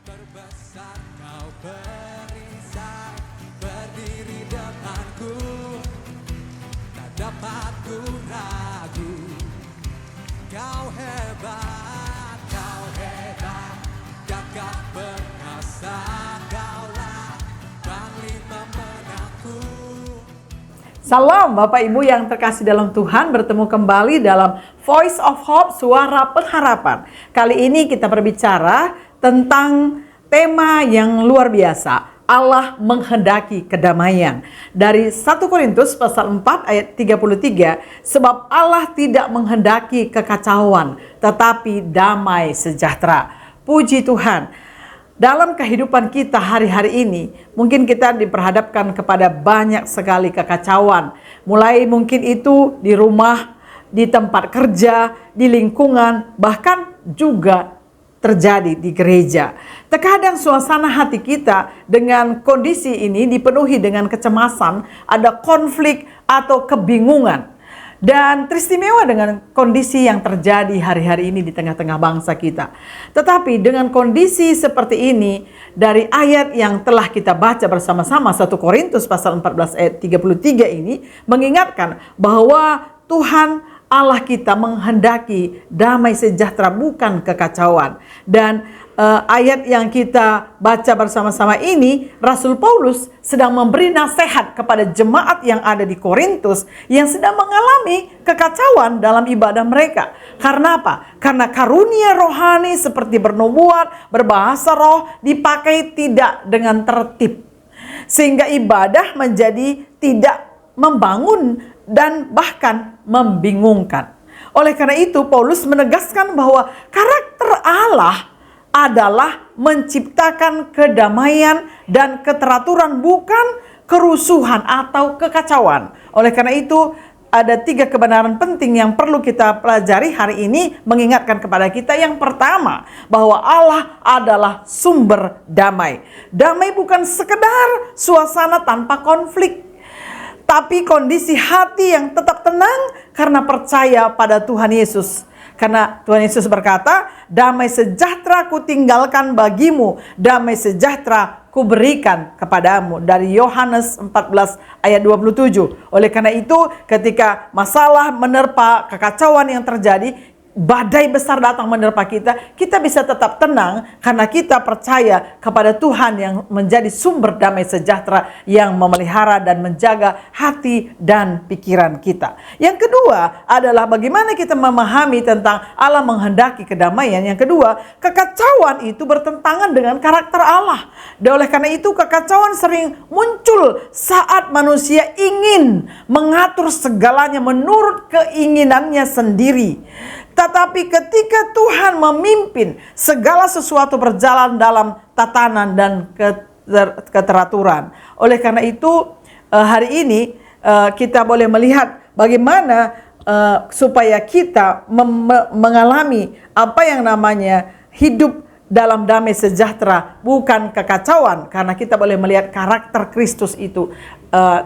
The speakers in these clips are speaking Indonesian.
Terbesar kau perisai, berdiri depanku, tak dapat ku ragu. Kau hebat, gagah perkasa, kaulah panglima menangku. Salam Bapak Ibu yang terkasih dalam Tuhan, bertemu kembali dalam Voice of Hope, suara pengharapan. Kali ini kita berbicara tentang tema yang luar biasa. Allah menghendaki kedamaian. Dari 1 Korintus pasal 4 ayat 33, sebab Allah tidak menghendaki kekacauan, tetapi damai sejahtera. Puji Tuhan. Dalam kehidupan kita hari-hari ini, mungkin kita diperhadapkan kepada banyak sekali kekacauan. Mulai mungkin itu di rumah, di tempat kerja, di lingkungan, bahkan juga terjadi di gereja. Terkadang suasana hati kita dengan kondisi ini dipenuhi dengan kecemasan, ada konflik atau kebingungan. Dan teristimewa dengan kondisi yang terjadi hari-hari ini di tengah-tengah bangsa kita. Tetapi dengan kondisi seperti ini, dari ayat yang telah kita baca bersama-sama 1 Korintus pasal 14 ayat 33 ini mengingatkan bahwa Tuhan Allah kita menghendaki damai sejahtera, bukan kekacauan. Dan ayat yang kita baca bersama-sama ini, Rasul Paulus sedang memberi nasihat kepada jemaat yang ada di Korintus yang sedang mengalami kekacauan dalam ibadah mereka. Karena apa? Karena karunia rohani seperti bernubuat, berbahasa roh dipakai tidak dengan tertib. Sehingga ibadah menjadi tidak membangun dan bahkan membingungkan. Oleh karena itu Paulus menegaskan bahwa karakter Allah adalah menciptakan kedamaian dan keteraturan, bukan kerusuhan atau kekacauan. Oleh karena itu ada 3 kebenaran penting yang perlu kita pelajari hari ini, mengingatkan kepada kita. Yang pertama, bahwa Allah adalah sumber damai. Damai bukan sekedar suasana tanpa konflik, tapi kondisi hati yang tetap tenang karena percaya pada Tuhan Yesus. Karena Tuhan Yesus berkata, damai sejahtera ku tinggalkan bagimu, damai sejahtera ku berikan kepadamu. Dari Yohanes 14 ayat 27. Oleh karena itu ketika masalah menerpa, kekacauan yang terjadi, badai besar datang menerpa kita, kita bisa tetap tenang karena kita percaya kepada Tuhan yang menjadi sumber damai sejahtera yang memelihara dan menjaga hati dan pikiran kita. Yang kedua adalah bagaimana kita memahami tentang Allah menghendaki kedamaian. Yang kedua, kekacauan itu bertentangan dengan karakter Allah. Dan oleh karena itu kekacauan sering muncul saat manusia ingin mengatur segalanya menurut keinginannya sendiri. Tetapi ketika Tuhan memimpin, segala sesuatu berjalan dalam tatanan dan keteraturan. Oleh karena itu hari ini kita boleh melihat bagaimana supaya kita mengalami apa yang namanya hidup dalam damai sejahtera, bukan kekacauan. Karena kita boleh melihat karakter Kristus itu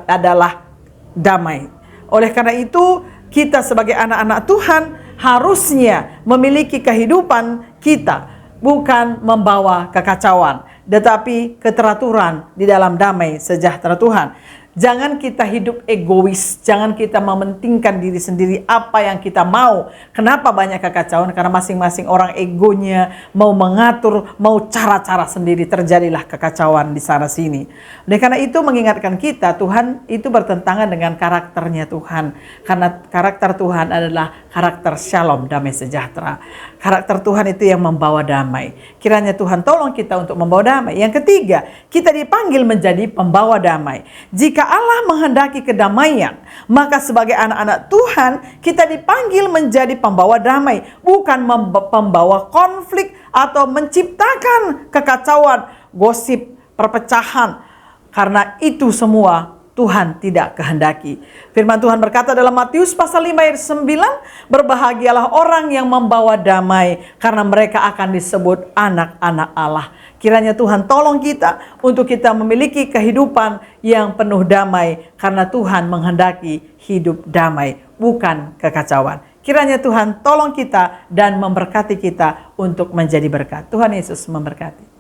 adalah damai. Oleh karena itu kita sebagai anak-anak Tuhan harusnya memiliki kehidupan kita bukan membawa kekacauan, tetapi keteraturan di dalam damai sejahtera Tuhan. Jangan kita hidup egois, jangan kita mementingkan diri sendiri apa yang kita mau. Kenapa banyak kekacauan? Karena masing-masing orang egonya mau mengatur, mau cara-cara sendiri, terjadilah kekacauan di sana sini. Oleh karena itu mengingatkan kita, Tuhan itu bertentangan dengan karakternya Tuhan. Karena karakter Tuhan adalah karakter shalom, damai sejahtera. Karakter Tuhan itu yang membawa damai. Kiranya Tuhan tolong kita untuk membawa damai. Yang ketiga, kita dipanggil menjadi pembawa damai. Jika Allah menghendaki kedamaian, maka sebagai anak-anak Tuhan kita dipanggil menjadi pembawa damai, bukan pembawa konflik atau menciptakan kekacauan, gosip, perpecahan. Karena itu semua Tuhan tidak kehendaki. Firman Tuhan berkata dalam Matius pasal 5 ayat 9, berbahagialah orang yang membawa damai, karena mereka akan disebut anak-anak Allah. Kiranya Tuhan tolong kita untuk kita memiliki kehidupan yang penuh damai, karena Tuhan menghendaki hidup damai, bukan kekacauan. Kiranya Tuhan tolong kita dan memberkati kita untuk menjadi berkat. Tuhan Yesus memberkati.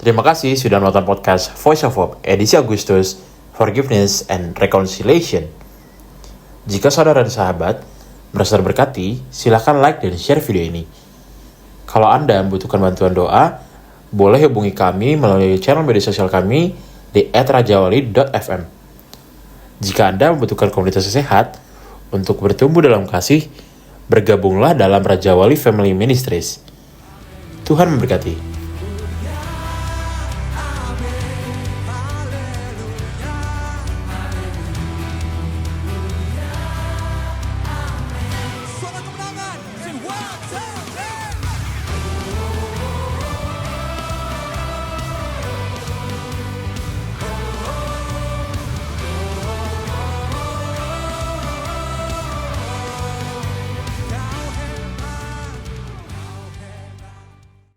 Terima kasih sudah nonton podcast Voice of Hope edisi Agustus, Forgiveness and Reconciliation. Jika saudara dan sahabat merasa terberkati, silakan like dan share video ini. Kalau Anda membutuhkan bantuan doa, boleh hubungi kami melalui channel media sosial kami di @rajawali.fm. Jika Anda membutuhkan komunitas sehat untuk bertumbuh dalam kasih, bergabunglah dalam Rajawali Family Ministries. Tuhan memberkati.